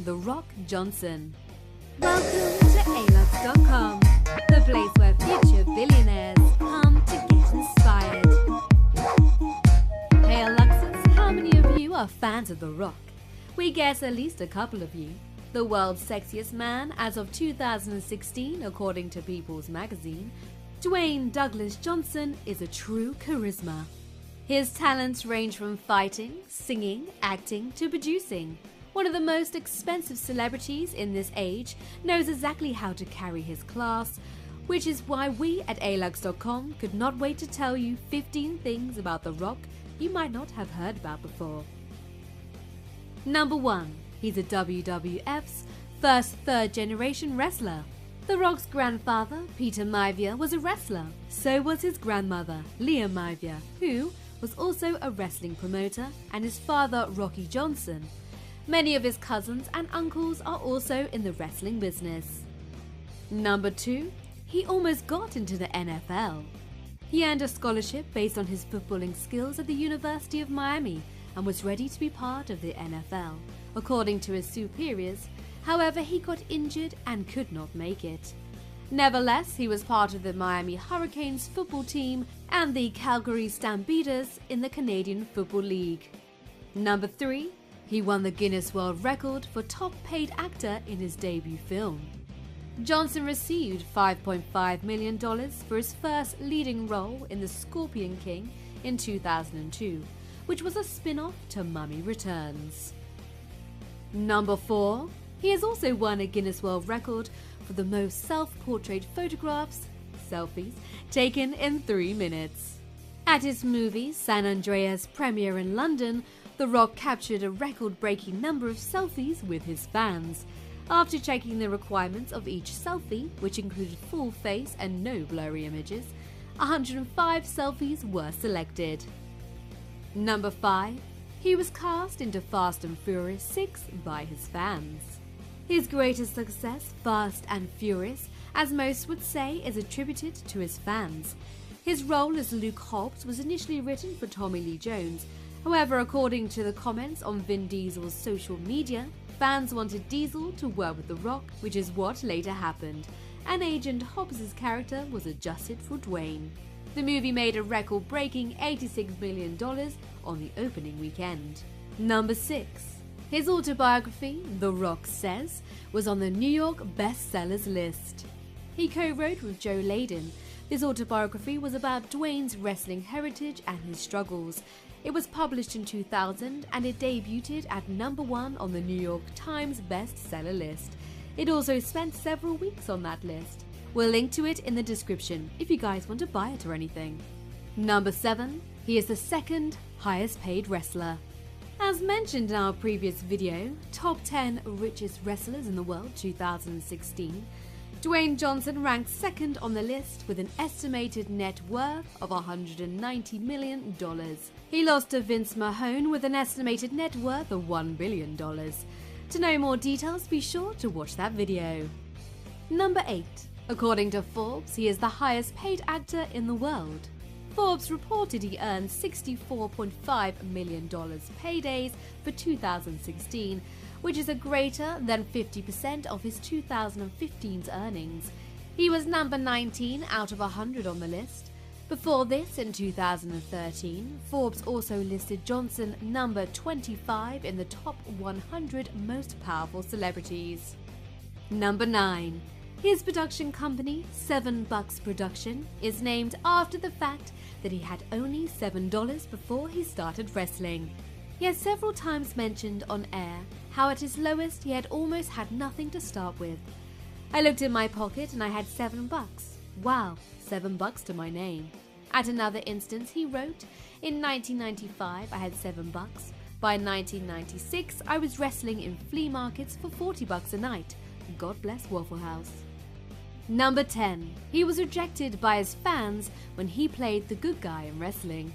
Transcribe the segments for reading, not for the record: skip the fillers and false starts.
The Rock Johnson. Welcome to alux.com, the place where future billionaires come to get inspired. Hey Aluxers, how many of you are fans of The Rock? We guess at least a couple of you. The world's sexiest man as of 2016, according to People's Magazine, Dwayne Douglas Johnson is a true charisma. His talents range from fighting, singing, acting to producing. One of the most expensive celebrities in this age knows exactly how to carry his class, which is why we at alux.com could not wait to tell you 15 things about The Rock you might not have heard about before. Number 1. He's a WWF's first third-generation wrestler. The Rock's grandfather, Peter Maivia, was a wrestler. So was his grandmother, Leah Maivia, who was also a wrestling promoter, and his father, Rocky Johnson. Many of his cousins and uncles are also in the wrestling business. Number 2. He almost got into the NFL. He earned a scholarship based on his footballing skills at the University of Miami and was ready to be part of the NFL, according to his superiors. However, he got injured and could not make it. Nevertheless, he was part of the Miami Hurricanes football team and the Calgary Stampeders in the Canadian Football League. Number 3. He won the Guinness World Record for top paid actor in his debut film. Johnson received $5.5 million for his first leading role in The Scorpion King in 2002, which was a spin-off to Mummy Returns. Number 4. He has also won a Guinness World Record for the most self-portrait photographs, selfies, taken in 3 minutes. At his movie San Andreas premiere in London, The Rock captured a record-breaking number of selfies with his fans. After checking the requirements of each selfie, which included full face and no blurry images, 105 selfies were selected. Number 5. He was cast into Fast and Furious 6 by his fans. His greatest success, Fast and Furious, as most would say, is attributed to his fans. His role as Luke Hobbs was initially written for Tommy Lee Jones. However, according to the comments on Vin Diesel's social media, fans wanted Diesel to work with The Rock, which is what later happened, and Agent Hobbs' character was adjusted for Dwayne. The movie made a record-breaking $86 million on the opening weekend. Number 6. His autobiography, The Rock Says, was on the New York bestsellers list. He co-wrote with Joe Layden. This autobiography was about Dwayne's wrestling heritage and his struggles. It was published in 2000 and it debuted at number 1 on the New York Times bestseller list. It also spent several weeks on that list. We'll link to it in the description if you guys want to buy it or anything. Number 7. He is the second highest paid wrestler. As mentioned in our previous video, Top 10 Richest Wrestlers in the World 2016, Dwayne Johnson ranked second on the list with an estimated net worth of $190 million. He lost to Vince Mahone with an estimated net worth of $1 billion. To know more details, be sure to watch that video. Number 8. According to Forbes, he is the highest paid actor in the world. Forbes reported he earned $64.5 million paydays for 2016, which is a greater than 50% of his 2015's earnings. He was number 19 out of 100 on the list. Before this, in 2013, Forbes also listed Johnson number 25 in the top 100 most powerful celebrities. Number 9. His production company, $7 Production, is named after the fact that he had only $7 before he started wrestling. He has several times mentioned on air how at his lowest he had almost had nothing to start with. I looked in my pocket and I had $7. Wow, $7 to my name. At another instance he wrote, in 1995 I had $7. By 1996 I was wrestling in flea markets for $40 a night. God bless Waffle House. Number 10. He was rejected by his fans when he played the good guy in wrestling.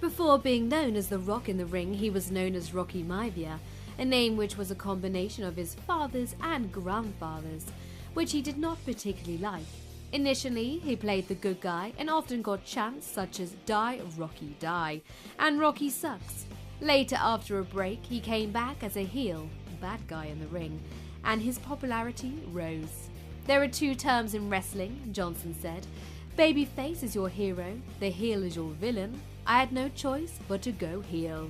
Before being known as The Rock in the ring, he was known as Rocky Maivia, a name which was a combination of his father's and grandfather's, which he did not particularly like. Initially, he played the good guy and often got chants such as "Die, Rocky, die" and "Rocky sucks." Later, after a break, he came back as a heel, bad guy in the ring, and his popularity rose. "There are two terms in wrestling," Johnson said. "Babyface is your hero, the heel is your villain. I had no choice but to go heel."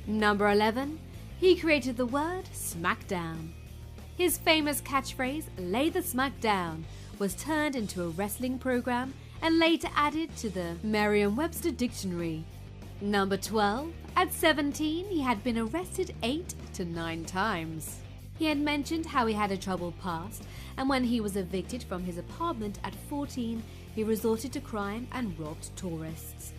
Number 11. He created the word SmackDown. His famous catchphrase, "Lay the smack down," was turned into a wrestling program and later added to the Merriam-Webster dictionary. Number 12. At 17, he had been arrested 8 to 9 times. He had mentioned how he had a troubled past, and when he was evicted from his apartment at 14, he resorted to crime and robbed tourists.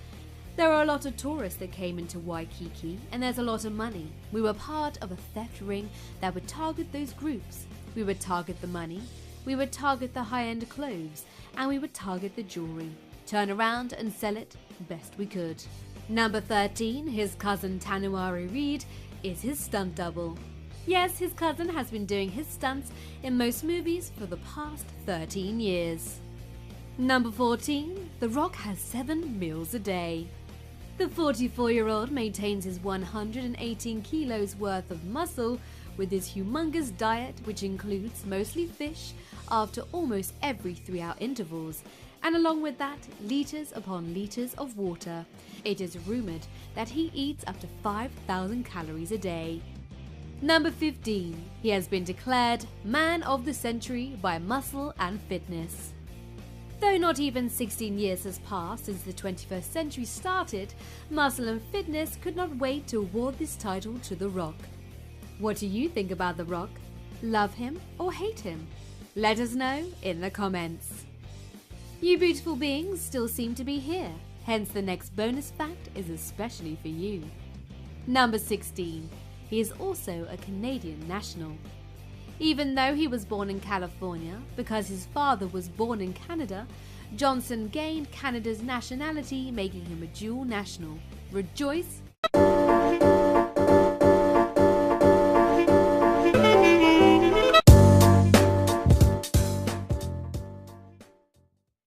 "There are a lot of tourists that came into Waikiki, and there's a lot of money. We were part of a theft ring that would target those groups. We would target the money, we would target the high-end clothes, and we would target the jewelry. Turn around and sell it best we could." Number 13, his cousin Tanuari Reid is his stunt double. Yes, his cousin has been doing his stunts in most movies for the past 13 years. Number 14, The Rock has 7 meals a day. The 44-year-old maintains his 118 kilos worth of muscle with his humongous diet, which includes mostly fish after almost every 3-hour intervals, and along with that, liters upon liters of water. It is rumored that he eats up to 5,000 calories a day. Number 15, he has been declared Man of the Century by Muscle and Fitness. Though not even 16 years has passed since the 21st century started, Muscle and Fitness could not wait to award this title to The Rock. What do you think about The Rock? Love him or hate him? Let us know in the comments. You beautiful beings still seem to be here, hence the next bonus fact is especially for you. Number 16. He is also a Canadian national. Even though he was born in California, because his father was born in Canada, Johnson gained Canada's nationality, making him a dual national. Rejoice!